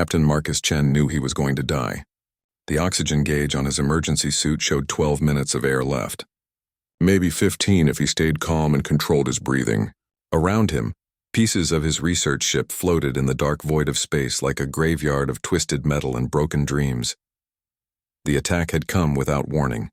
Captain Marcus Chen knew he was going to die. The oxygen gauge on his emergency suit showed 12 minutes of air left. Maybe 15 if he stayed calm and controlled his breathing. Around him, pieces of his research ship floated in the dark void of space like a graveyard of twisted metal and broken dreams. The attack had come without warning.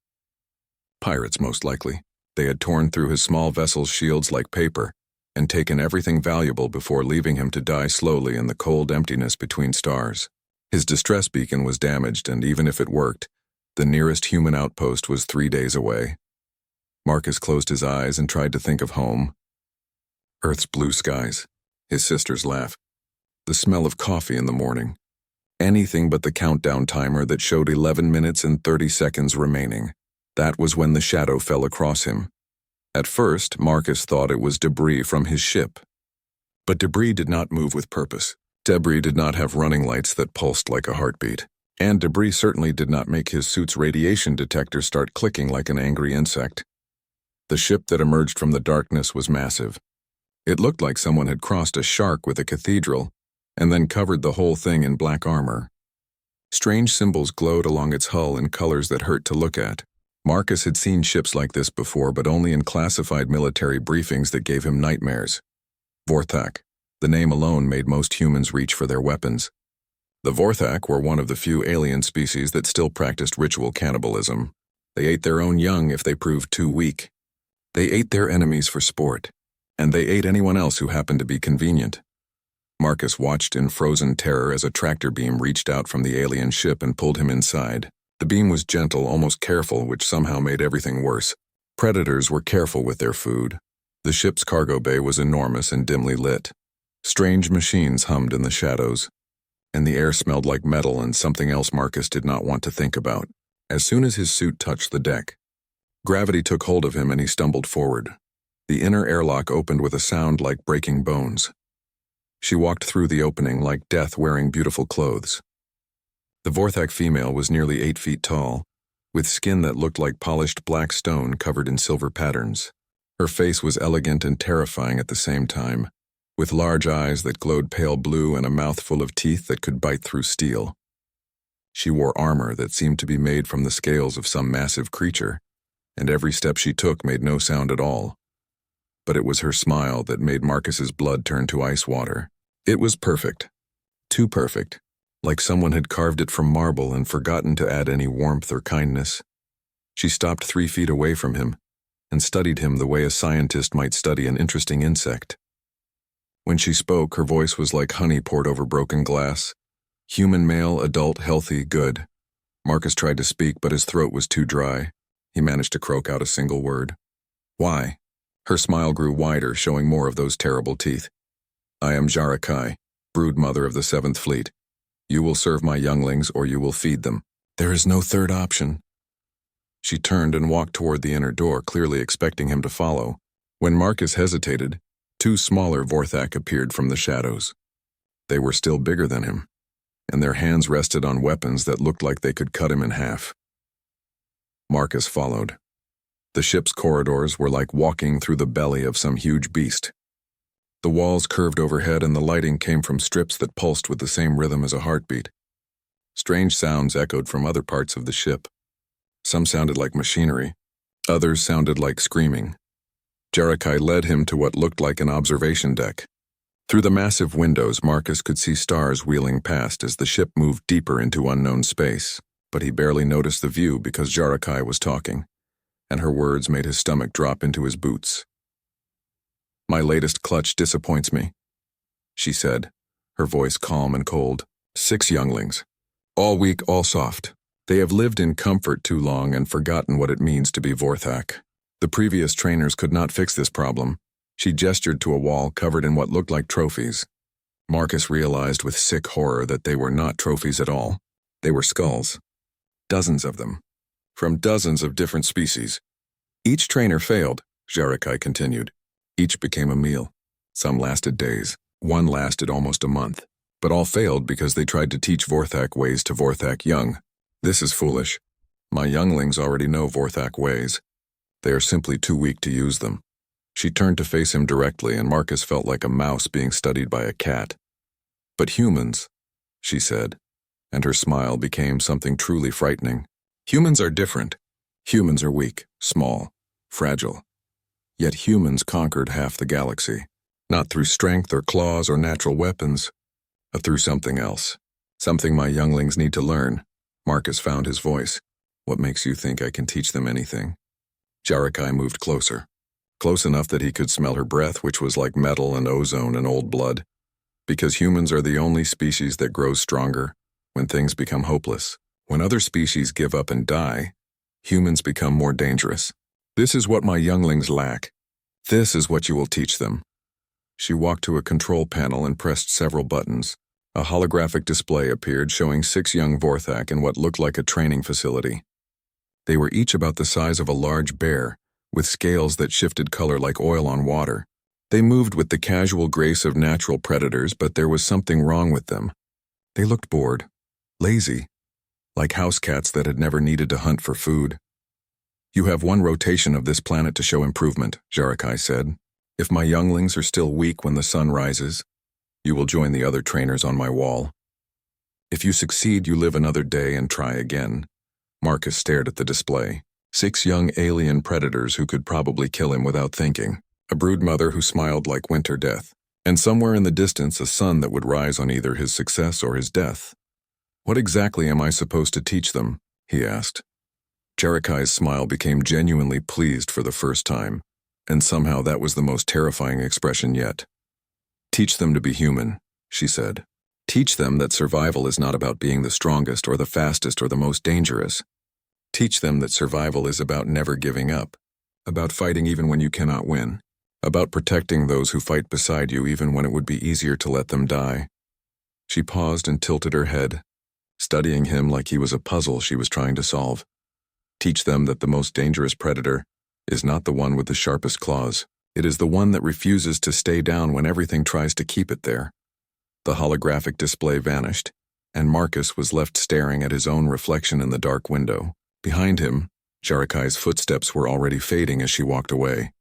Pirates, most likely. They had torn through his small vessel's shields like paper and taken everything valuable before leaving him to die slowly in the cold emptiness between stars. His distress beacon was damaged, and even if it worked, the nearest human outpost was 3 days away. Marcus closed his eyes and tried to think of home. Earth's blue skies, his sister's laugh, the smell of coffee in the morning. Anything but the countdown timer that showed 11 minutes and 30 seconds remaining. That was when the shadow fell across him. At first, Marcus thought it was debris from his ship. But debris did not move with purpose. Debris did not have running lights that pulsed like a heartbeat. And debris certainly did not make his suit's radiation detector start clicking like an angry insect. The ship that emerged from the darkness was massive. It looked like someone had crossed a shark with a cathedral and then covered the whole thing in black armor. Strange symbols glowed along its hull in colors that hurt to look at. Marcus had seen ships like this before, but only in classified military briefings that gave him nightmares. Vorthak. The name alone made most humans reach for their weapons. The Vorthak were one of the few alien species that still practiced ritual cannibalism. They ate their own young if they proved too weak. They ate their enemies for sport, and they ate anyone else who happened to be convenient. Marcus watched in frozen terror as a tractor beam reached out from the alien ship and pulled him inside. The beam was gentle, almost careful, which somehow made everything worse. Predators were careful with their food. The ship's cargo bay was enormous and dimly lit. Strange machines hummed in the shadows, and the air smelled like metal and something else Marcus did not want to think about. As soon as his suit touched the deck, gravity took hold of him and he stumbled forward. The inner airlock opened with a sound like breaking bones. She walked through the opening like death wearing beautiful clothes. The Vorthak female was nearly 8 feet tall, with skin that looked like polished black stone covered in silver patterns. Her face was elegant and terrifying at the same time, with large eyes that glowed pale blue and a mouth full of teeth that could bite through steel. She wore armor that seemed to be made from the scales of some massive creature, and every step she took made no sound at all. But it was her smile that made Marcus's blood turn to ice water. It was perfect. Too perfect. Like someone had carved it from marble and forgotten to add any warmth or kindness. She stopped 3 feet away from him and studied him the way a scientist might study an interesting insect. When she spoke, her voice was like honey poured over broken glass. Human male, adult, healthy, good. Marcus tried to speak, but his throat was too dry. He managed to croak out a single word. Why? Her smile grew wider, showing more of those terrible teeth. I am Jarakai, brood mother of the 7th Fleet. You will serve my younglings or you will feed them. There is no third option. She turned and walked toward the inner door, clearly expecting him to follow. When Marcus hesitated, 2 smaller Vorthak appeared from the shadows. They were still bigger than him, and their hands rested on weapons that looked like they could cut him in half. Marcus followed. The ship's corridors were like walking through the belly of some huge beast. The walls curved overhead and the lighting came from strips that pulsed with the same rhythm as a heartbeat. Strange sounds echoed from other parts of the ship. Some sounded like machinery. Others sounded like screaming. Jarakai led him to what looked like an observation deck. Through the massive windows, Marcus could see stars wheeling past as the ship moved deeper into unknown space, but he barely noticed the view because Jarakai was talking, and her words made his stomach drop into his boots. My latest clutch disappoints me, she said, her voice calm and cold. 6 younglings. All weak, all soft. They have lived in comfort too long and forgotten what it means to be Vorthak. The previous trainers could not fix this problem. She gestured to a wall covered in what looked like trophies. Marcus realized with sick horror that they were not trophies at all. They were skulls. Dozens of them. From dozens of different species. Each trainer failed, Jarakai continued. Each became a meal. Some lasted days. One lasted almost a month. But all failed because they tried to teach Vorthak ways to Vorthak young. This is foolish. My younglings already know Vorthak ways. They are simply too weak to use them. She turned to face him directly, and Marcus felt like a mouse being studied by a cat. But humans, she said, and her smile became something truly frightening. Humans are different. Humans are weak, small, fragile. Yet humans conquered half the galaxy, not through strength or claws or natural weapons, but through something else. Something my younglings need to learn. Marcus found his voice. What makes you think I can teach them anything? Jarakai moved closer, close enough that he could smell her breath, which was like metal and ozone and old blood. Because humans are the only species that grows stronger when things become hopeless. When other species give up and die, humans become more dangerous. This is what my younglings lack. This is what you will teach them. She walked to a control panel and pressed several buttons. A holographic display appeared showing 6 young Vorthak in what looked like a training facility. They were each about the size of a large bear, with scales that shifted color like oil on water. They moved with the casual grace of natural predators, but there was something wrong with them. They looked bored, lazy, like house cats that had never needed to hunt for food. You have 1 rotation of this planet to show improvement, Jarakai said. If my younglings are still weak when the sun rises, you will join the other trainers on my wall. If you succeed, you live another day and try again. Marcus stared at the display. 6 young alien predators who could probably kill him without thinking. A broodmother who smiled like winter death. And somewhere in the distance, a sun that would rise on either his success or his death. What exactly am I supposed to teach them? He asked. Jarakai's smile became genuinely pleased for the first time, and somehow that was the most terrifying expression yet. Teach them to be human, she said. Teach them that survival is not about being the strongest or the fastest or the most dangerous. Teach them that survival is about never giving up, about fighting even when you cannot win, about protecting those who fight beside you even when it would be easier to let them die. She paused and tilted her head, studying him like he was a puzzle she was trying to solve. Teach them that the most dangerous predator is not the one with the sharpest claws. It is the one that refuses to stay down when everything tries to keep it there. The holographic display vanished, and Marcus was left staring at his own reflection in the dark window. Behind him, Jarakai's footsteps were already fading as she walked away.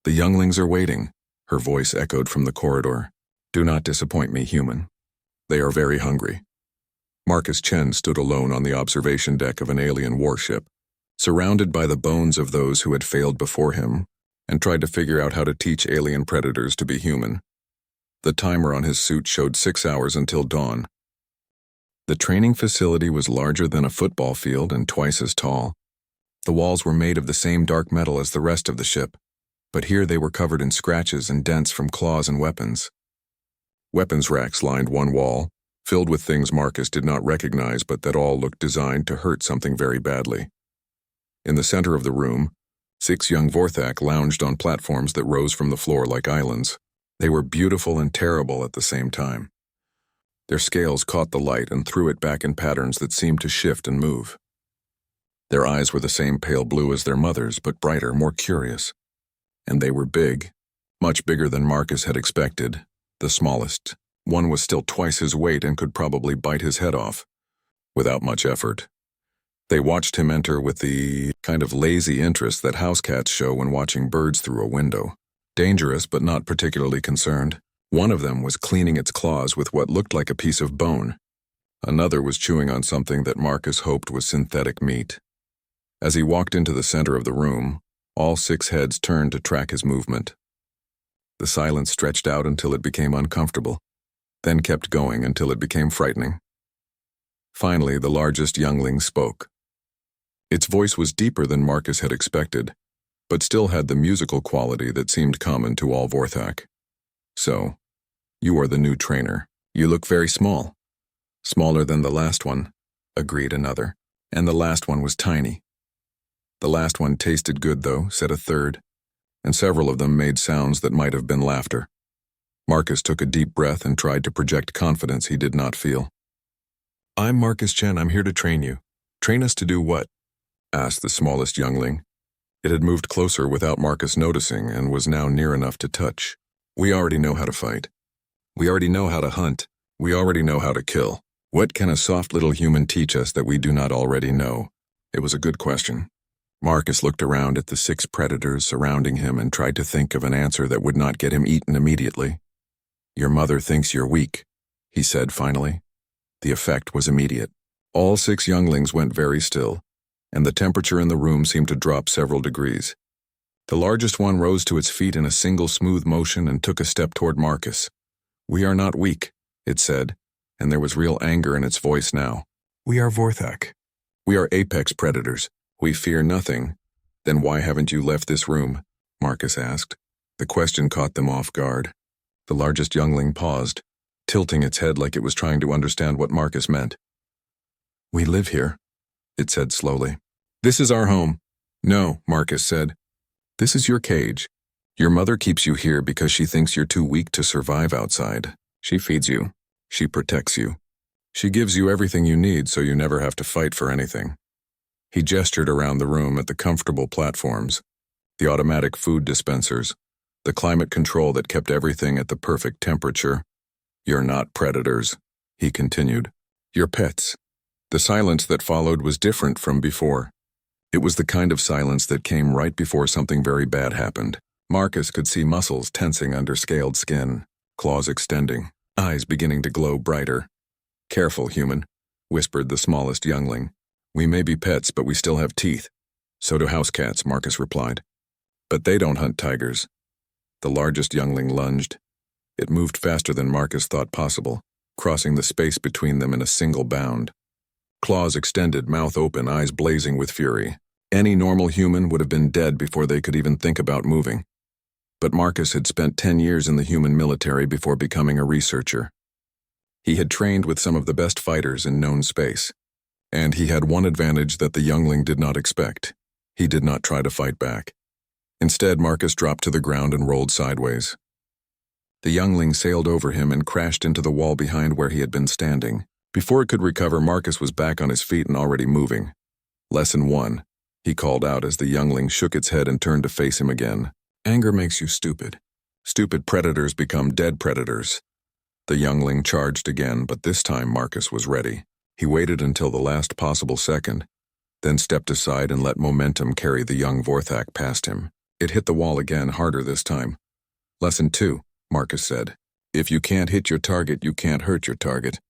The younglings are waiting, her voice echoed from the corridor. Do not disappoint me, human. They are very hungry. Marcus Chen stood alone on the observation deck of an alien warship, surrounded by the bones of those who had failed before him, and tried to figure out how to teach alien predators to be human. The timer on his suit showed 6 hours until dawn. The training facility was larger than a football field and twice as tall. The walls were made of the same dark metal as the rest of the ship, but here they were covered in scratches and dents from claws and weapons. Weapons racks lined one wall, filled with things Marcus did not recognize but that all looked designed to hurt something very badly. In the center of the room, 6 young Vorthak lounged on platforms that rose from the floor like islands. They were beautiful and terrible at the same time. Their scales caught the light and threw it back in patterns that seemed to shift and move. Their eyes were the same pale blue as their mother's, but brighter, more curious. And they were big, much bigger than Marcus had expected. The smallest. One was still twice his weight and could probably bite his head off, without much effort. They watched him enter with the kind of lazy interest that house cats show when watching birds through a window. Dangerous, but not particularly concerned. One of them was cleaning its claws with what looked like a piece of bone. Another was chewing on something that Marcus hoped was synthetic meat. As he walked into the center of the room, all 6 heads turned to track his movement. The silence stretched out until it became uncomfortable, then kept going until it became frightening. Finally, the largest youngling spoke. Its voice was deeper than Marcus had expected, but still had the musical quality that seemed common to all Vorthak. So, you are the new trainer. You look very small. Smaller than the last one, agreed another. And the last one was tiny. The last one tasted good, though, said a third, and several of them made sounds that might have been laughter. Marcus took a deep breath and tried to project confidence he did not feel. I'm Marcus Chen. I'm here to train you. Train us to do what? Asked the smallest youngling. It had moved closer without Marcus noticing and was now near enough to touch. We already know how to fight. We already know how to hunt. We already know how to kill. What can a soft little human teach us that we do not already know? It was a good question. Marcus looked around at the 6 predators surrounding him and tried to think of an answer that would not get him eaten immediately. Your mother thinks you're weak, he said finally. The effect was immediate. All 6 younglings went very still, and the temperature in the room seemed to drop several degrees. The largest one rose to its feet in a single smooth motion and took a step toward Marcus. "We are not weak," it said, and there was real anger in its voice now. "We are Vorthak. We are apex predators. We fear nothing." "Then why haven't you left this room?" Marcus asked. The question caught them off guard. The largest youngling paused, tilting its head like it was trying to understand what Marcus meant. "We live here," it said slowly. "This is our home." "No," Marcus said. "This is your cage. Your mother keeps you here because she thinks you're too weak to survive outside. She feeds you. She protects you. She gives you everything you need so you never have to fight for anything." He gestured around the room at the comfortable platforms, the automatic food dispensers, the climate control that kept everything at the perfect temperature. "You're not predators," he continued. "You're pets." The silence that followed was different from before. It was the kind of silence that came right before something very bad happened. Marcus could see muscles tensing under scaled skin, claws extending, eyes beginning to glow brighter. "Careful, human," whispered the smallest youngling. "We may be pets, but we still have teeth." "So do house cats," Marcus replied. "But they don't hunt tigers." The largest youngling lunged. It moved faster than Marcus thought possible, crossing the space between them in a single bound. Claws extended, mouth open, eyes blazing with fury. Any normal human would have been dead before they could even think about moving. But Marcus had spent 10 years in the human military before becoming a researcher. He had trained with some of the best fighters in known space. And he had one advantage that the youngling did not expect. He did not try to fight back. Instead, Marcus dropped to the ground and rolled sideways. The youngling sailed over him and crashed into the wall behind where he had been standing. Before it could recover, Marcus was back on his feet and already moving. "Lesson 1, he called out as the youngling shook its head and turned to face him again. "Anger makes you stupid. Stupid predators become dead predators." The youngling charged again, but this time Marcus was ready. He waited until the last possible second, then stepped aside and let momentum carry the young Vorthak past him. It hit the wall again, harder this time. "Lesson 2, Marcus said. "If you can't hit your target, you can't hurt your target.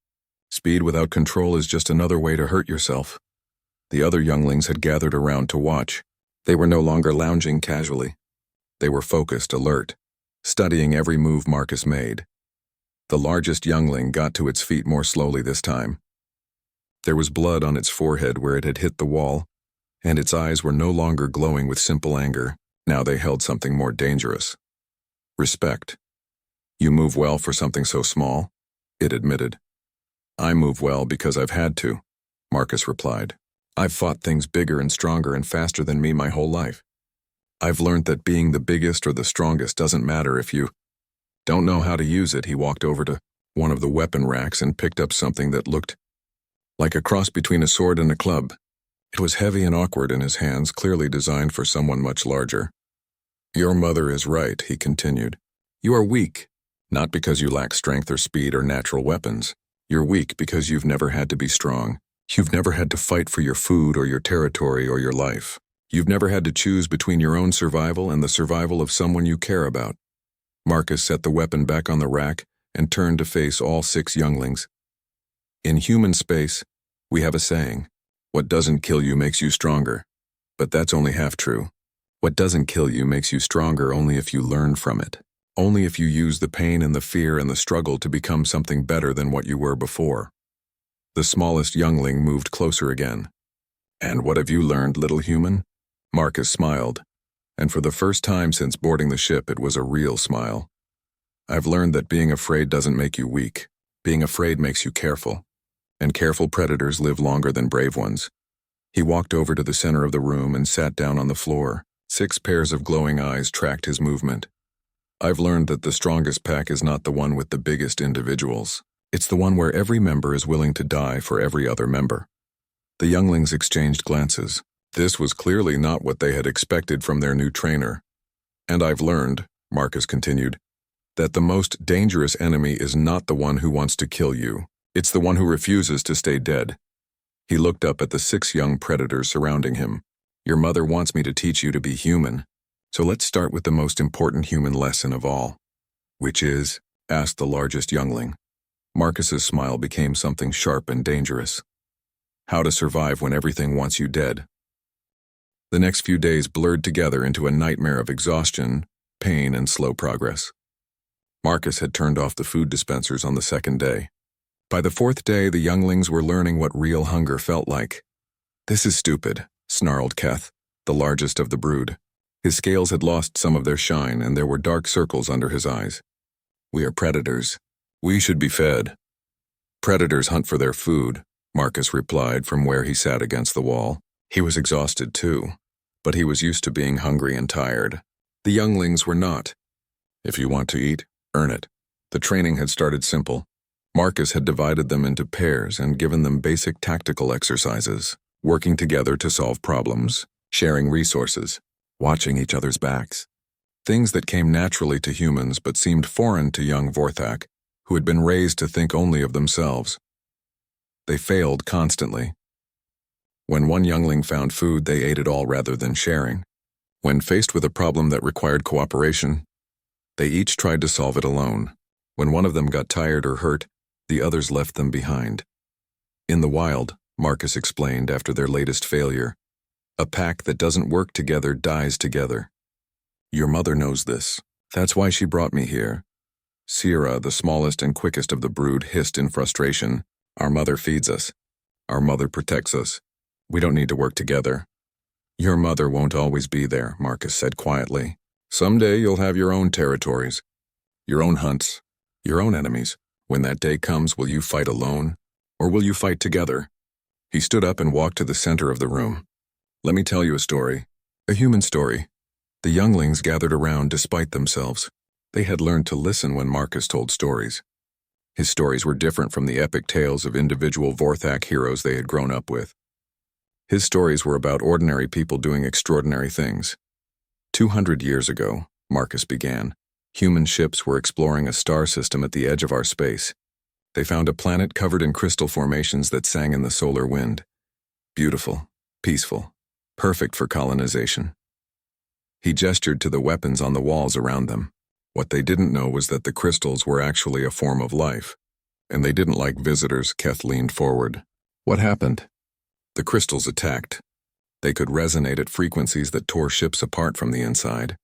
Speed without control is just another way to hurt yourself." The other younglings had gathered around to watch. They were no longer lounging casually. They were focused, alert, studying every move Marcus made. The largest youngling got to its feet more slowly this time. There was blood on its forehead where it had hit the wall, and its eyes were no longer glowing with simple anger. Now they held something more dangerous. Respect. "You move well for something so small," it admitted. "I move well because I've had to," Marcus replied. "I've fought things bigger and stronger and faster than me my whole life. I've learned that being the biggest or the strongest doesn't matter if you don't know how to use it." He walked over to one of the weapon racks and picked up something that looked like a cross between a sword and a club. It was heavy and awkward in his hands, clearly designed for someone much larger. "Your mother is right," he continued. "You are weak, not because you lack strength or speed or natural weapons. You're weak because you've never had to be strong. You've never had to fight for your food or your territory or your life. You've never had to choose between your own survival and the survival of someone you care about." Marcus set the weapon back on the rack and turned to face all 6 younglings. "In human space, we have a saying, what doesn't kill you makes you stronger. But that's only half true. What doesn't kill you makes you stronger only if you learn from it. Only if you use the pain and the fear and the struggle to become something better than what you were before." The smallest youngling moved closer again. "And what have you learned, little human?" Marcus smiled, and for the first time since boarding the ship it was a real smile. "I've learned that being afraid doesn't make you weak. Being afraid makes you careful. And careful predators live longer than brave ones." He walked over to the center of the room and sat down on the floor. 6 pairs of glowing eyes tracked his movement. "I've learned that the strongest pack is not the one with the biggest individuals. It's the one where every member is willing to die for every other member." The younglings exchanged glances. This was clearly not what they had expected from their new trainer. "And I've learned," Marcus continued, "that the most dangerous enemy is not the one who wants to kill you. It's the one who refuses to stay dead." He looked up at the 6 young predators surrounding him. "Your mother wants me to teach you to be human. So let's start with the most important human lesson of all." "Which is?" asked the largest youngling. Marcus's smile became something sharp and dangerous. How to survive when everything wants you dead. The next few days blurred together into a nightmare of exhaustion, pain, and slow progress. Marcus had turned off the food dispensers on the second day. By the fourth day, the younglings were learning what real hunger felt like. "This is stupid," snarled Keth, the largest of the brood. His scales had lost some of their shine, and there were dark circles under his eyes. "We are predators. We should be fed." "Predators hunt for their food," Marcus replied from where he sat against the wall. He was exhausted too, but he was used to being hungry and tired. The younglings were not. If you want to eat, earn it. The training had started simple. Marcus had divided them into pairs and given them basic tactical exercises, working together to solve problems, sharing resources, watching each other's backs. Things that came naturally to humans but seemed foreign to young Vorthak, who had been raised to think only of themselves. They failed constantly. When one youngling found food, they ate it all rather than sharing. When faced with a problem that required cooperation, they each tried to solve it alone. When one of them got tired or hurt, the others left them behind. In the wild, Marcus explained after their latest failure, a pack that doesn't work together dies together. Your mother knows this. That's why she brought me here. Sierra, the smallest and quickest of the brood, hissed in frustration. Our mother feeds us. Our mother protects us. We don't need to work together. Your mother won't always be there, Marcus said quietly. Someday you'll have your own territories, your own hunts, your own enemies. When that day comes, will you fight alone, or will you fight together? He stood up and walked to the center of the room. Let me tell you a story, a human story. The younglings gathered around despite themselves. They had learned to listen when Marcus told stories. His stories were different from the epic tales of individual Vorthak heroes they had grown up with. His stories were about ordinary people doing extraordinary things. 200 years ago, Marcus began, human ships were exploring a star system at the edge of our space. They found a planet covered in crystal formations that sang in the solar wind. Beautiful, peaceful, perfect for colonization. He gestured to the weapons on the walls around them. What they didn't know was that the crystals were actually a form of life, and they didn't like visitors. Keth leaned forward. What happened? The crystals attacked. They could resonate at frequencies that tore ships apart from the inside.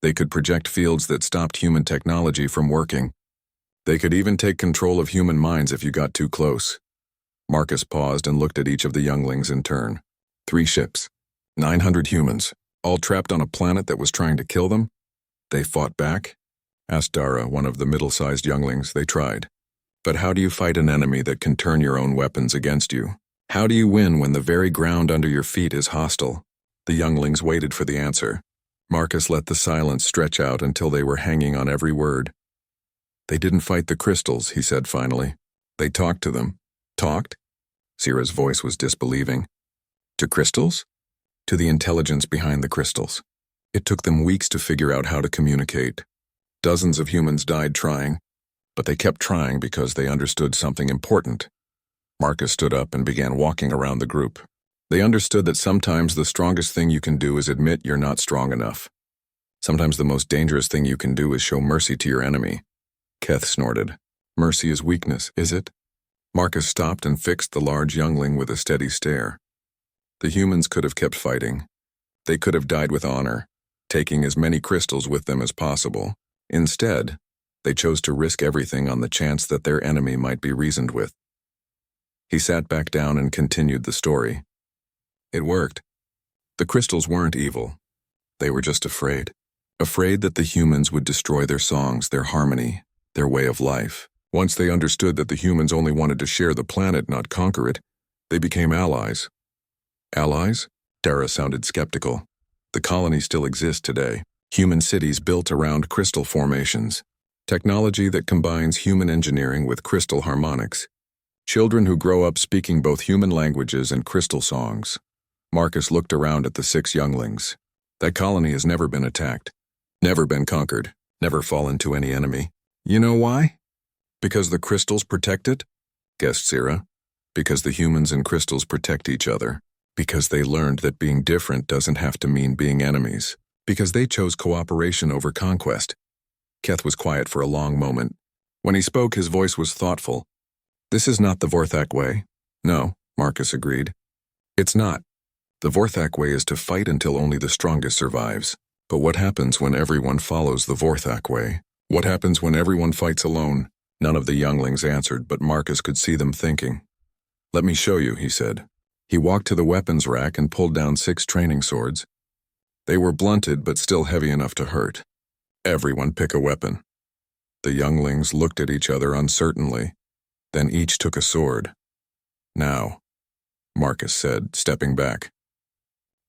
They could project fields that stopped human technology from working. They could even take control of human minds if you got too close. Marcus paused and looked at each of the younglings in turn. 3 ships, 900 humans, all trapped on a planet that was trying to kill them? They fought back? Asked Dara, one of the middle-sized younglings. They tried. But how do you fight an enemy that can turn your own weapons against you? How do you win when the very ground under your feet is hostile? The younglings waited for the answer. Marcus let the silence stretch out until they were hanging on every word. They didn't fight the crystals, he said finally. They talked to them. Talked? Sierra's voice was disbelieving. To crystals? To the intelligence behind the crystals. It took them weeks to figure out how to communicate. Dozens of humans died trying, but they kept trying because they understood something important. Marcus stood up and began walking around the group. They understood that sometimes the strongest thing you can do is admit you're not strong enough. Sometimes the most dangerous thing you can do is show mercy to your enemy. Keth snorted. Mercy is weakness, is it? Marcus stopped and fixed the large youngling with a steady stare. The humans could have kept fighting. They could have died with honor, taking as many crystals with them as possible. Instead, they chose to risk everything on the chance that their enemy might be reasoned with. He sat back down and continued the story. It worked. The crystals weren't evil. They were just afraid. Afraid that the humans would destroy their songs, their harmony, their way of life. Once they understood that the humans only wanted to share the planet, not conquer it, they became allies. Allies? Dara sounded skeptical. The colony still exists today. Human cities built around crystal formations. Technology that combines human engineering with crystal harmonics. Children who grow up speaking both human languages and crystal songs. Marcus looked around at the 6 younglings. That colony has never been attacked. Never been conquered. Never fallen to any enemy. You know why? Because the crystals protect it? Guessed Sierra. Because the humans and crystals protect each other. Because they learned that being different doesn't have to mean being enemies. Because they chose cooperation over conquest. Keth was quiet for a long moment. When he spoke, his voice was thoughtful. "This is not the Vorthak way." "No," Marcus agreed. "It's not. The Vorthak way is to fight until only the strongest survives. But what happens when everyone follows the Vorthak way? What happens when everyone fights alone?" None of the younglings answered, but Marcus could see them thinking. "Let me show you," he said. He walked to the weapons rack and pulled down 6 training swords. They were blunted but still heavy enough to hurt. "Everyone pick a weapon." The younglings looked at each other uncertainly. Then each took a sword. "Now," Marcus said, stepping back.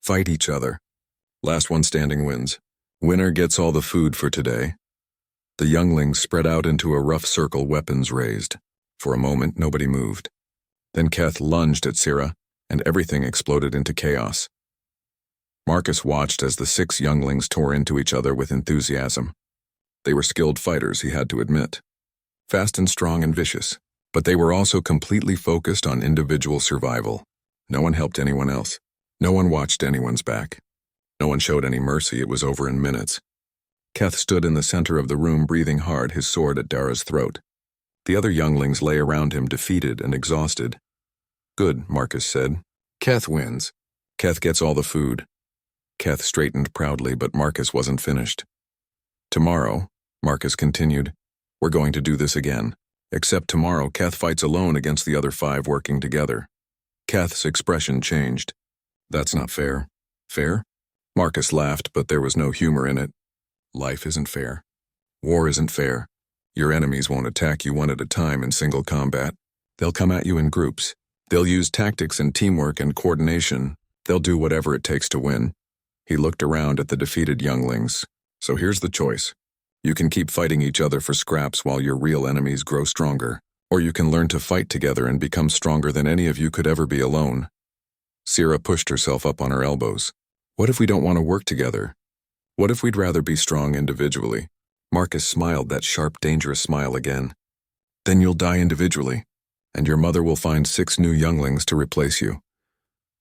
"Fight each other. Last one standing wins. Winner gets all the food for today." The younglings spread out into a rough circle, weapons raised. For a moment, nobody moved. Then Keth lunged at Sira, and everything exploded into chaos. Marcus watched as the 6 younglings tore into each other with enthusiasm. They were skilled fighters, he had to admit. Fast and strong and vicious. But they were also completely focused on individual survival. No one helped anyone else. No one watched anyone's back. No one showed any mercy. It was over in minutes. Keth stood in the center of the room, breathing hard, his sword at Dara's throat. The other younglings lay around him, defeated and exhausted. "Good," Marcus said. "Keth wins. Keth gets all the food." Keth straightened proudly, but Marcus wasn't finished. "Tomorrow," Marcus continued, "we're going to do this again. Except tomorrow, Keth fights alone against the other 5 working together." Keth's expression changed. "That's not fair." "Fair?" Marcus laughed, but there was no humor in it. "Life isn't fair. War isn't fair. Your enemies won't attack you one at a time in single combat. They'll come at you in groups. They'll use tactics and teamwork and coordination. They'll do whatever it takes to win." He looked around at the defeated younglings. "So here's the choice. You can keep fighting each other for scraps while your real enemies grow stronger, or you can learn to fight together and become stronger than any of you could ever be alone." Sira pushed herself up on her elbows. "What if we don't want to work together? What if we'd rather be strong individually?" Marcus smiled, that sharp, dangerous smile again. "Then you'll die individually, and your mother will find 6 new younglings to replace you."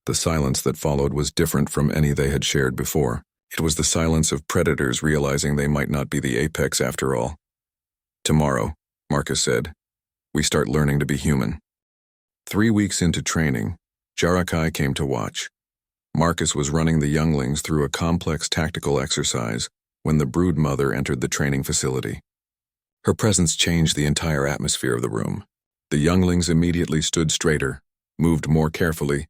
The silence that followed was different from any they had shared before. It was the silence of predators realizing they might not be the apex after all. "Tomorrow," Marcus said, "we start learning to be human." 3 weeks into training, Jarakai came to watch. Marcus was running the younglings through a complex tactical exercise when the brood mother entered the training facility. Her presence changed the entire atmosphere of the room. The younglings immediately stood straighter, moved more carefully,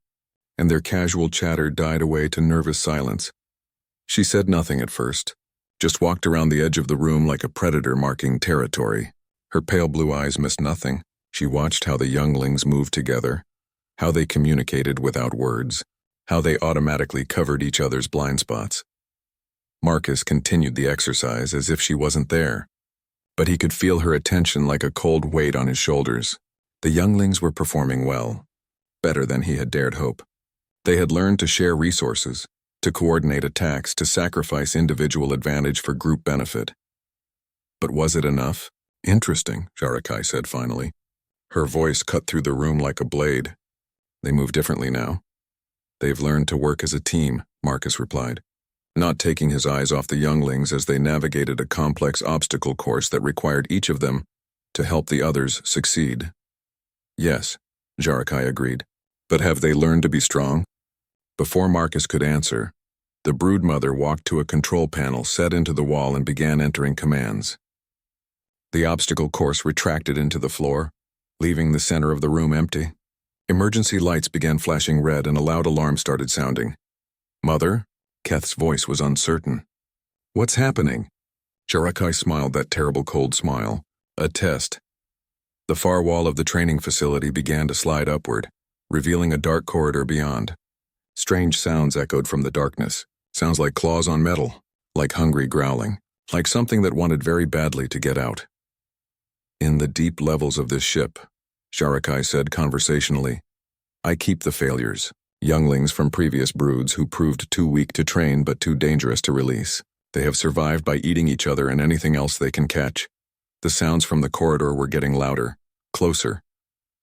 and their casual chatter died away to nervous silence. She said nothing at first, just walked around the edge of the room like a predator marking territory. Her pale blue eyes missed nothing. She watched how the younglings moved together, how they communicated without words, how they automatically covered each other's blind spots. Marcus continued the exercise as if she wasn't there, but he could feel her attention like a cold weight on his shoulders. The younglings were performing well, better than he had dared hope. They had learned to share resources, to coordinate attacks, to sacrifice individual advantage for group benefit. But was it enough? "Interesting," Jarakai said finally. Her voice cut through the room like a blade. "They move differently now." "They've learned to work as a team," Marcus replied, not taking his eyes off the younglings as they navigated a complex obstacle course that required each of them to help the others succeed. "Yes," Jarakai agreed. "But have they learned to be strong?" Before Marcus could answer, the broodmother walked to a control panel set into the wall and began entering commands. The obstacle course retracted into the floor, leaving the center of the room empty. Emergency lights began flashing red and a loud alarm started sounding. "Mother?" Keth's voice was uncertain. "What's happening?" Jarakai smiled, that terrible cold smile. "A test." The far wall of the training facility began to slide upward, revealing a dark corridor beyond. Strange sounds echoed from the darkness. Sounds like claws on metal, like hungry growling, like something that wanted very badly to get out. "In the deep levels of this ship," Jarakai said conversationally, "I keep the failures, younglings from previous broods who proved too weak to train but too dangerous to release. They have survived by eating each other and anything else they can catch." The sounds from the corridor were getting louder, closer.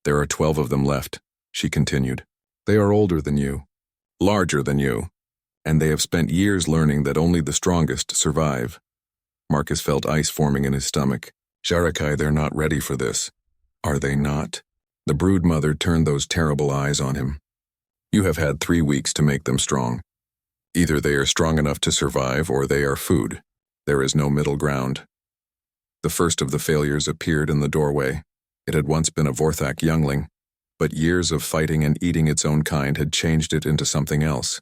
"There are 12 of them left," she continued. "They are older than you, larger than you, and they have spent years learning that only the strongest survive." Marcus felt ice forming in his stomach. Jarakai, they're not ready for this. Are they not? The brood mother turned those terrible eyes on him. You have had 3 weeks to make them strong. Either they are strong enough to survive or they are food. There is no middle ground. The first of the failures appeared in the doorway. It had once been a Vorthak youngling, but years of fighting and eating its own kind had changed it into something else.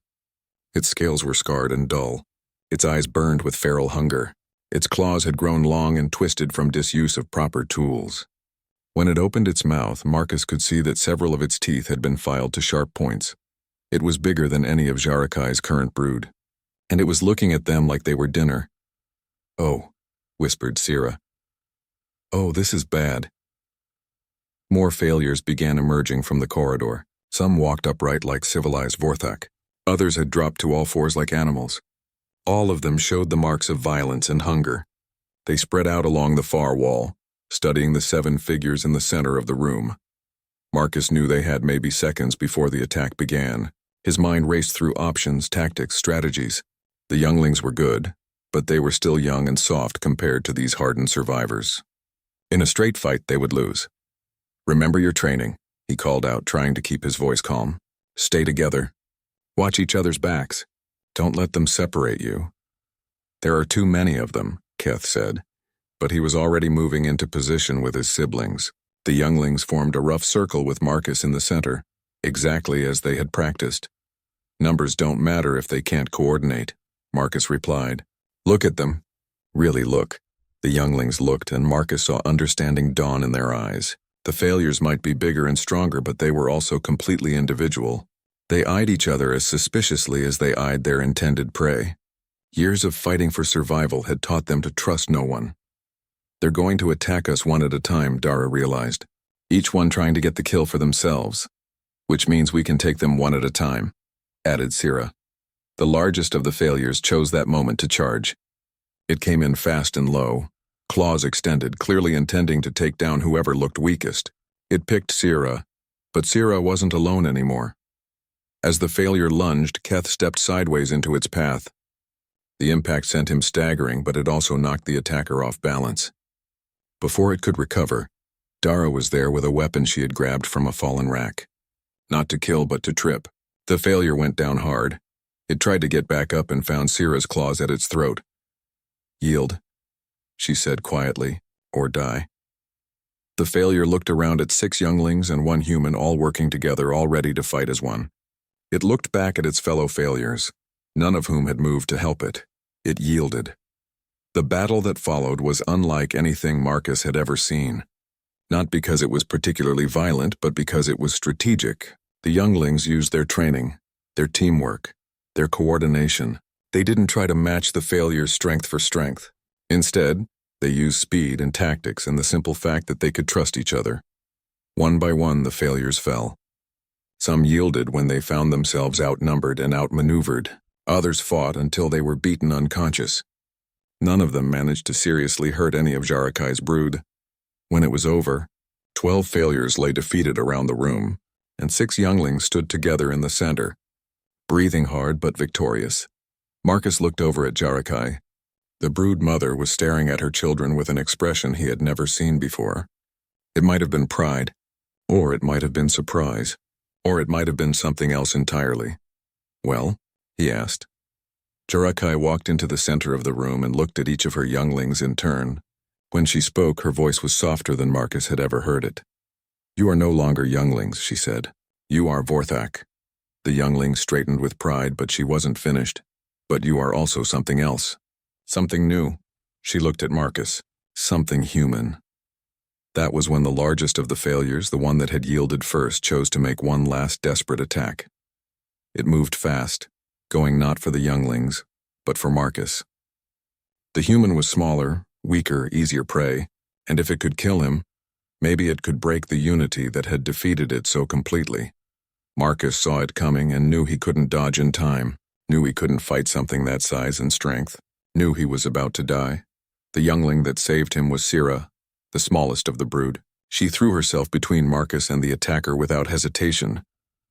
Its scales were scarred and dull. Its eyes burned with feral hunger. Its claws had grown long and twisted from disuse of proper tools. When it opened its mouth, Marcus could see that several of its teeth had been filed to sharp points. It was bigger than any of Jarakai's current brood, and it was looking at them like they were dinner. "Oh," whispered Sira. "Oh, this is bad." More failures began emerging from the corridor. Some walked upright like civilized Vorthak. Others had dropped to all fours like animals. All of them showed the marks of violence and hunger. They spread out along the far wall, studying the 7 figures in the center of the room. Marcus knew they had maybe seconds before the attack began. His mind raced through options, tactics, strategies. The younglings were good, but they were still young and soft compared to these hardened survivors. In a straight fight, they would lose. "Remember your training," he called out, trying to keep his voice calm. "Stay together. Watch each other's backs. Don't let them separate you." "There are too many of them," Keth said, but he was already moving into position with his siblings. The younglings formed a rough circle with Marcus in the center, exactly as they had practiced. "Numbers don't matter if they can't coordinate," Marcus replied. "Look at them. Really look." The younglings looked, and Marcus saw understanding dawn in their eyes. The failures might be bigger and stronger, but they were also completely individual. They eyed each other as suspiciously as they eyed their intended prey. Years of fighting for survival had taught them to trust no one. "They're going to attack us one at a time," Dara realized. "Each one trying to get the kill for themselves. Which means we can take them one at a time," added Sira. The largest of the failures chose that moment to charge. It came in fast and low, claws extended, clearly intending to take down whoever looked weakest. It picked Sira, but Sira wasn't alone anymore. As the failure lunged, Keth stepped sideways into its path. The impact sent him staggering, but it also knocked the attacker off balance. Before it could recover, Dara was there with a weapon she had grabbed from a fallen rack. Not to kill, but to trip. The failure went down hard. It tried to get back up and found Sira's claws at its throat. "Yield," she said quietly, "or die." The failure looked around at 6 younglings and 1 human, all working together, all ready to fight as one. It looked back at its fellow failures, none of whom had moved to help it. It yielded. The battle that followed was unlike anything Marcus had ever seen. Not because it was particularly violent, but because it was strategic. The younglings used their training, their teamwork, their coordination. They didn't try to match the failure's strength for strength. Instead, they used speed and tactics and the simple fact that they could trust each other. One by one, the failures fell. Some yielded when they found themselves outnumbered and outmaneuvered. Others fought until they were beaten unconscious. None of them managed to seriously hurt any of Jarakai's brood. When it was over, 12 failures lay defeated around the room, and 6 younglings stood together in the center, breathing hard but victorious. Marcus looked over at Jarakai. The brood mother was staring at her children with an expression he had never seen before. It might have been pride, or it might have been surprise, or it might have been something else entirely. "Well?" he asked. Jarakai walked into the center of the room and looked at each of her younglings in turn. When she spoke, her voice was softer than Marcus had ever heard it. "You are no longer younglings," she said. "You are Vorthak." The youngling straightened with pride, but she wasn't finished. "But you are also something else. Something new." She looked at Marcus. "Something human." That was when the largest of the failures, the one that had yielded first, chose to make one last desperate attack. It moved fast, going not for the younglings, but for Marcus. The human was smaller, weaker, easier prey, and if it could kill him, maybe it could break the unity that had defeated it so completely. Marcus saw it coming and knew he couldn't dodge in time, knew he couldn't fight something that size and strength, knew he was about to die. The youngling that saved him was Sira, the smallest of the brood. She threw herself between Marcus and the attacker without hesitation,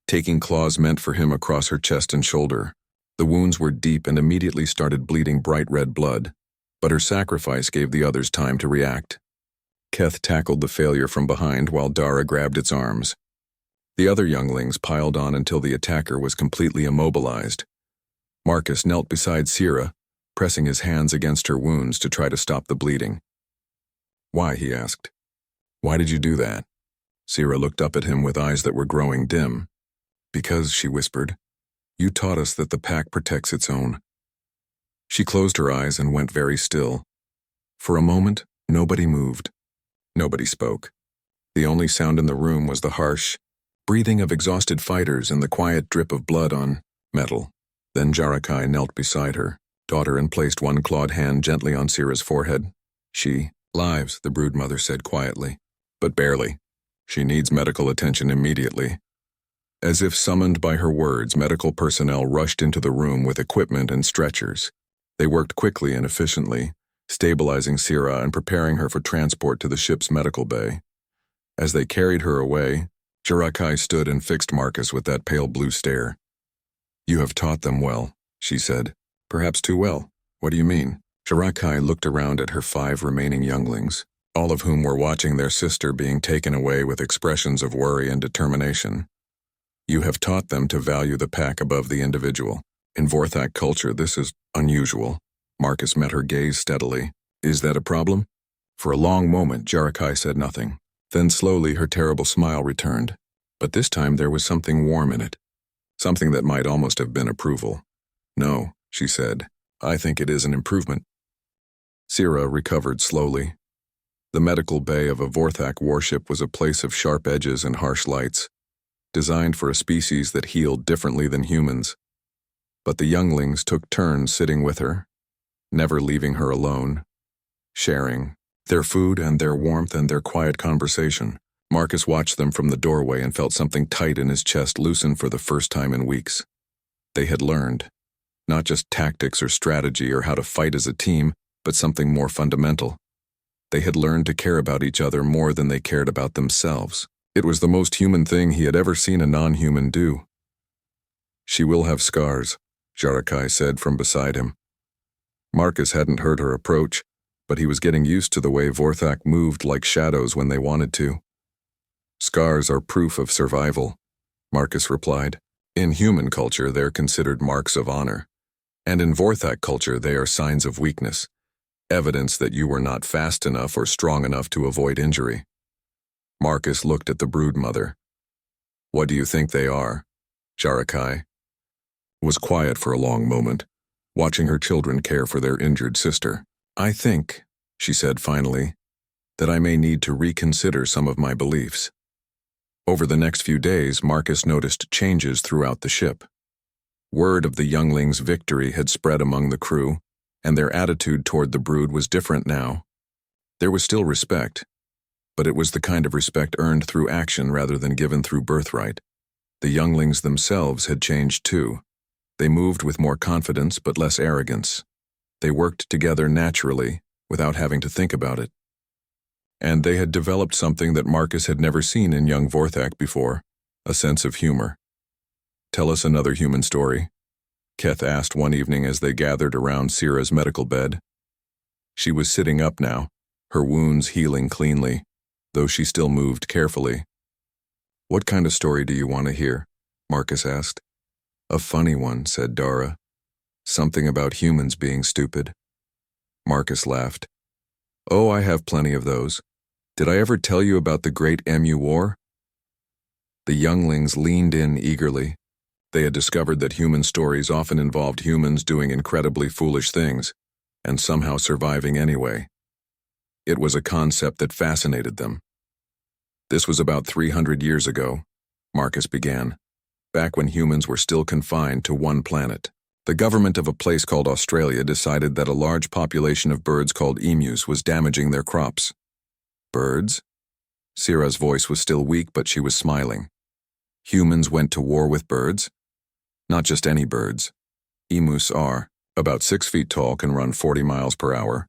taking claws meant for him across her chest and shoulder. The wounds were deep and immediately started bleeding bright red blood, but her sacrifice gave the others time to react. Keth tackled the failure from behind while Dara grabbed its arms. The other younglings piled on until the attacker was completely immobilized. Marcus knelt beside Sierra, pressing his hands against her wounds to try to stop the bleeding. "Why?" he asked. "Why did you do that?" Sierra looked up at him with eyes that were growing dim. "Because," she whispered, "you taught us that the pack protects its own." She closed her eyes and went very still. For a moment, nobody moved. Nobody spoke. The only sound in the room was the harsh breathing of exhausted fighters and the quiet drip of blood on metal. Then Jarakai knelt beside her daughter and placed one clawed hand gently on Sierra's forehead. "She lives," the broodmother said quietly, "but barely. She needs medical attention immediately." As if summoned by her words, medical personnel rushed into the room with equipment and stretchers. They worked quickly and efficiently, stabilizing Sierra and preparing her for transport to the ship's medical bay. As they carried her away, Jarakai stood and fixed Marcus with that pale blue stare. "You have taught them well," she said. "Perhaps too well. What do you mean?" Jarakai looked around at her 5 remaining younglings, all of whom were watching their sister being taken away with expressions of worry and determination. "You have taught them to value the pack above the individual. In Vorthak culture, this is unusual." Marcus met her gaze steadily. "Is that a problem?" For a long moment, Jarakai said nothing. Then slowly her terrible smile returned. But this time there was something warm in it. Something that might almost have been approval. "No," she said. "I think it is an improvement." Sierra recovered slowly. The medical bay of a Vorthak warship was a place of sharp edges and harsh lights, designed for a species that healed differently than humans. But the younglings took turns sitting with her, never leaving her alone, sharing their food and their warmth and their quiet conversation. Marcus watched them from the doorway and felt something tight in his chest loosen for the first time in weeks. They had learned, not just tactics or strategy or how to fight as a team, but something more fundamental. They had learned to care about each other more than they cared about themselves. It was the most human thing he had ever seen a non-human do. "She will have scars," Jarakai said from beside him. Marcus hadn't heard her approach, but he was getting used to the way Vorthak moved like shadows when they wanted to. "Scars are proof of survival," Marcus replied. "In human culture, they're considered marks of honor. And in Vorthak culture, they are signs of weakness, evidence that you were not fast enough or strong enough to avoid injury." Marcus looked at the broodmother. "What do you think they are?" Jarakai was quiet for a long moment, watching her children care for their injured sister. "I think," she said finally, "that I may need to reconsider some of my beliefs." Over the next few days, Marcus noticed changes throughout the ship. Word of the younglings' victory had spread among the crew, and their attitude toward the brood was different now. There was still respect, but it was the kind of respect earned through action rather than given through birthright. The younglings themselves had changed too. They moved with more confidence but less arrogance. They worked together naturally, without having to think about it. And they had developed something that Marcus had never seen in young Vorthak before, a sense of humor. "Tell us another human story," Keth asked one evening as they gathered around Sierra's medical bed. She was sitting up now, her wounds healing cleanly, though she still moved carefully. "What kind of story do you want to hear?" Marcus asked. "A funny one," said Dara. "Something about humans being stupid." Marcus laughed. "Oh, I have plenty of those. Did I ever tell you about the Great HFY War?" The younglings leaned in eagerly. They had discovered that human stories often involved humans doing incredibly foolish things, and somehow surviving anyway. It was a concept that fascinated them. "This was about 300 years ago," Marcus began, "back when humans were still confined to one planet. The government of a place called Australia decided that a large population of birds called emus was damaging their crops." "Birds?" Sierra's voice was still weak, but she was smiling. "Humans went to war with birds?" "Not just any birds. Emus are about 6 feet tall, can run 40 miles per hour,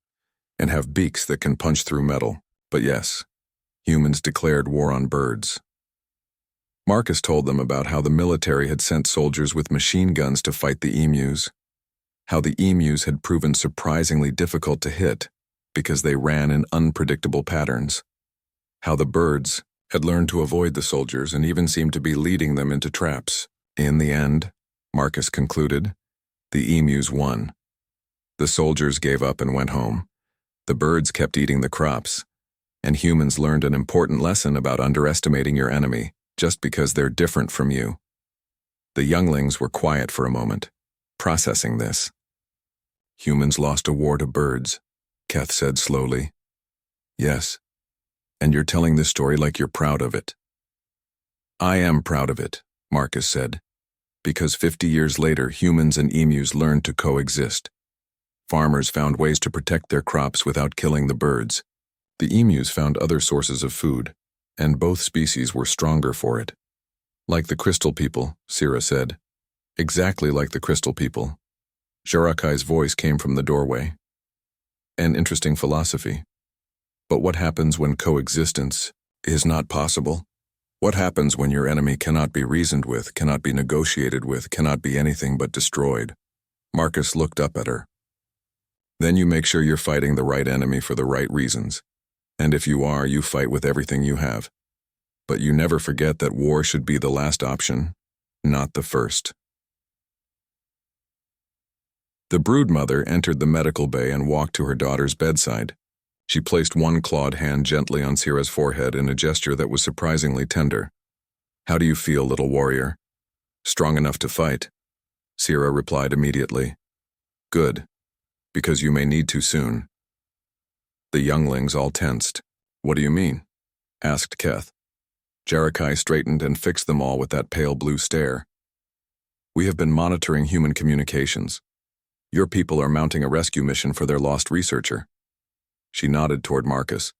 and have beaks that can punch through metal. But yes, humans declared war on birds." Marcus told them about how the military had sent soldiers with machine guns to fight the emus, how the emus had proven surprisingly difficult to hit because they ran in unpredictable patterns. how the birds had learned to avoid the soldiers and even seemed to be leading them into traps. In the end, Marcus concluded, the emus won. The soldiers gave up and went home. The birds kept eating the crops, and humans learned an important lesson about underestimating your enemy just because they're different from you. The younglings were quiet for a moment, processing this. Humans lost a war to birds, Keth said slowly. Yes, and you're telling this story like you're proud of it. I am proud of it, Marcus said, because 50 years later humans and emus learned to coexist. Farmers found ways to protect their crops without killing the birds. The emus found other sources of food, and both species were stronger for it. Like the crystal people, Sira said. Exactly like the crystal people. Jarakai's voice came from the doorway. An interesting philosophy. But what happens when coexistence is not possible? What happens when your enemy cannot be reasoned with, cannot be negotiated with, cannot be anything but destroyed? Marcus looked up at her. Then you make sure you're fighting the right enemy for the right reasons. And if you are, you fight with everything you have. But you never forget that war should be the last option, not the first. The broodmother entered the medical bay and walked to her daughter's bedside. She placed one clawed hand gently on Sira's forehead in a gesture that was surprisingly tender. How do you feel, little warrior? Strong enough to fight? Sira replied immediately. Good, because you may need to soon. The younglings all tensed. What do you mean? Asked Keth. Jarakai straightened and fixed them all with that pale blue stare. We have been monitoring human communications. Your people are mounting a rescue mission for their lost researcher. She nodded toward Marcus.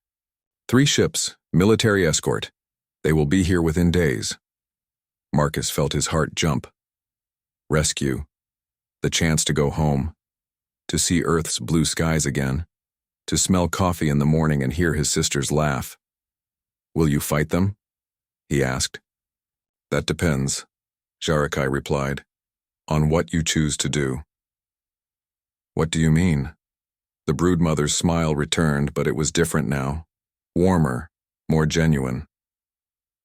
3 ships, military escort. They will be here within days. Marcus felt his heart jump. Rescue. The chance to go home. To see Earth's blue skies again. To smell coffee in the morning and hear his sisters laugh. Will you fight them? He asked. That depends, Jarakai replied, on what you choose to do. What do you mean? The broodmother's smile returned, but it was different now. Warmer, more genuine.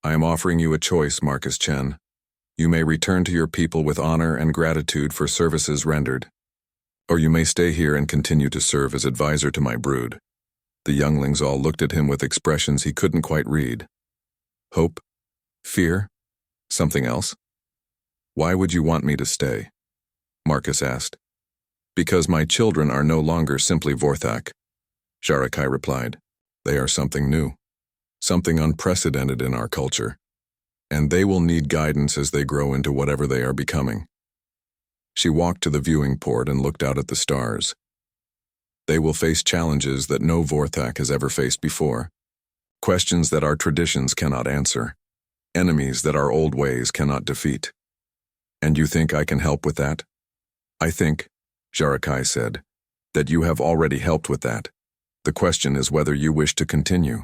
I am offering you a choice, Marcus Chen. You may return to your people with honor and gratitude for services rendered. Or you may stay here and continue to serve as advisor to my brood. The younglings all looked at him with expressions he couldn't quite read. Hope? Fear? Something else? Why would you want me to stay? Marcus asked. Because my children are no longer simply Vorthak, Jarakai replied. They are something new, something unprecedented in our culture, and they will need guidance as they grow into whatever they are becoming. She walked to the viewing port and looked out at the stars. They will face challenges that no Vorthak has ever faced before, questions that our traditions cannot answer, enemies that our old ways cannot defeat. And you think I can help with that? I think, Jarakai said, that you have already helped with that. The question is whether you wish to continue.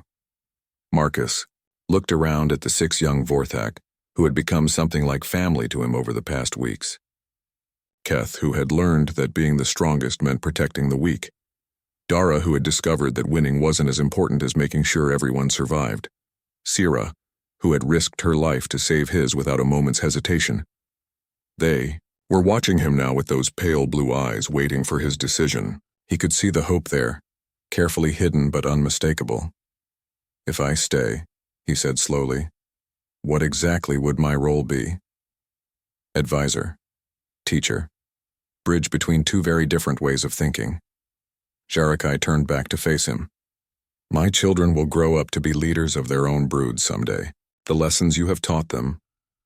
Marcus looked around at the 6 young Vorthak, who had become something like family to him over the past weeks. Keth, who had learned that being the strongest meant protecting the weak. Dara, who had discovered that winning wasn't as important as making sure everyone survived. Sira, who had risked her life to save his without a moment's hesitation. They were watching him now with those pale blue eyes, waiting for his decision. He could see the hope there, carefully hidden but unmistakable. If I stay, he said slowly, what exactly would my role be? Advisor. Teacher. Bridge between 2 very different ways of thinking. Jarakai turned back to face him. My children will grow up to be leaders of their own broods someday. The lessons you have taught them,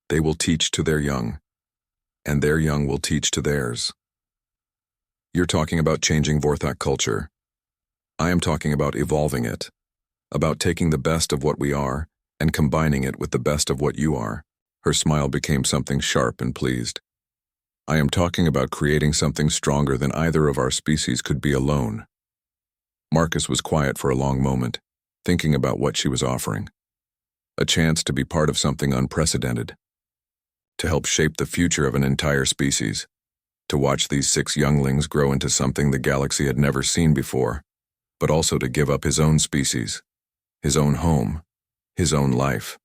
they will teach to their young, and their young will teach to theirs. You're talking about changing Vorthak culture. I am talking about evolving it, about taking the best of what we are and combining it with the best of what you are. Her smile became something sharp and pleased. I am talking about creating something stronger than either of our species could be alone. Marcus was quiet for a long moment, thinking about what she was offering. A chance to be part of something unprecedented. To help shape the future of an entire species. To watch these 6 younglings grow into something the galaxy had never seen before, but also to give up his own species, his own home, his own life.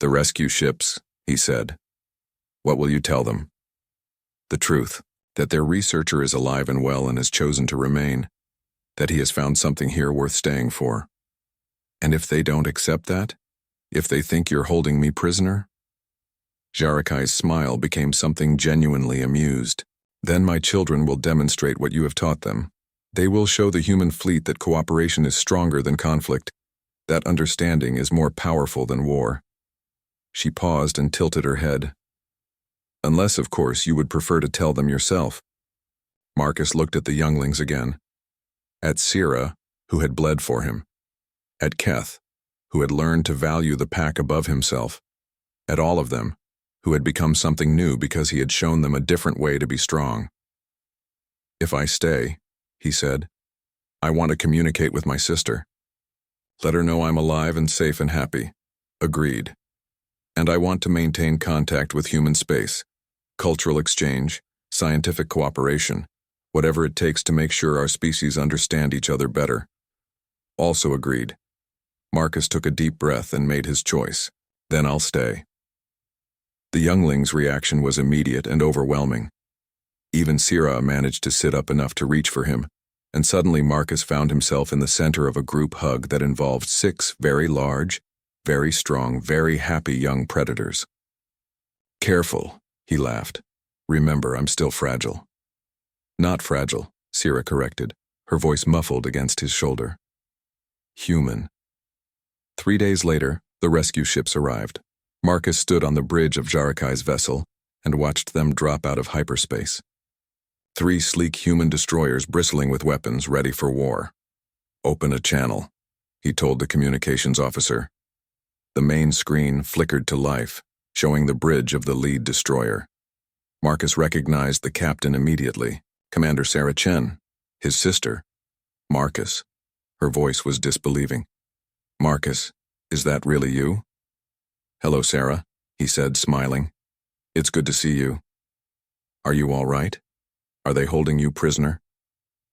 "The rescue ships," he said. "What will you tell them?" "The truth, that their researcher is alive and well and has chosen to remain, that he has found something here worth staying for. And if they don't accept that, if they think you're holding me prisoner?" Jarakai's smile became something genuinely amused. "Then my children will demonstrate what you have taught them. They will show the human fleet that cooperation is stronger than conflict, that understanding is more powerful than war." She paused and tilted her head. "Unless, of course, you would prefer to tell them yourself." Marcus looked at the younglings again. At Sira, who had bled for him. At Keth, who had learned to value the pack above himself. At all of them, who had become something new because he had shown them a different way to be strong. "If I stay," he said, "I want to communicate with my sister. Let her know I'm alive and safe and happy." "Agreed. And I want to maintain contact with human space, cultural exchange, scientific cooperation, whatever it takes to make sure our species understand each other better." "Also agreed." Marcus took a deep breath and made his choice. "Then I'll stay." The youngling's reaction was immediate and overwhelming. Even Sira managed to sit up enough to reach for him, and suddenly Marcus found himself in the center of a group hug that involved 6 very large, very strong, very happy young predators. "Careful," he laughed. "Remember, I'm still fragile." "Not fragile," Sira corrected, her voice muffled against his shoulder. "Human." 3 days later, the rescue ships arrived. Marcus stood on the bridge of Jarakai's vessel and watched them drop out of hyperspace. 3 sleek human destroyers bristling with weapons ready for war. "Open a channel," he told the communications officer. The main screen flickered to life, showing the bridge of the lead destroyer. Marcus recognized the captain immediately, Commander Sarah Chen, his sister. "Marcus." Her voice was disbelieving. "Marcus, is that really you?" "Hello, Sarah," he said, smiling. "It's good to see you. Are you all right? Are they holding you prisoner?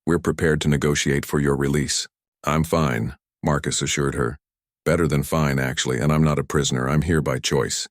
We're prepared to negotiate for your release." "I'm fine," Marcus assured her. "Better than fine, actually, and I'm not a prisoner. I'm here by choice."